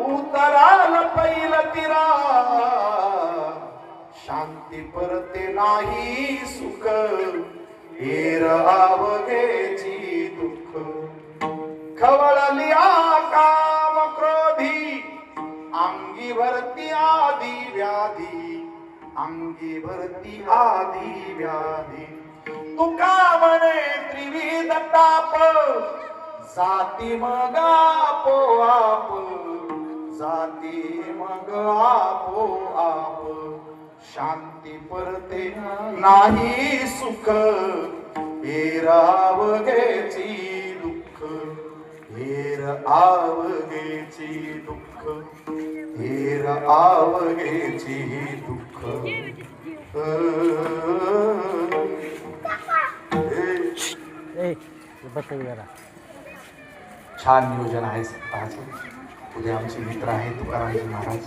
उतराल पैल तिरा शांती परते नाही सुख हेर आवघेची दुःख खवळली काम क्रोधी अंगी भरती आधी व्याधी अंगी भरती आधी व्याधी तुका म्हणे त्रिविध ताप जाती मग आपोआप जाती मग आपोआप शांती परते नाही सुख हेर आवघेची दुःख हेर आवघेची दुःख हेर आवघेची दुःख छान नियोजन आहे सप्ताहाचं. उद्या आमचे मित्र आहेत तुकारामजी महाराज.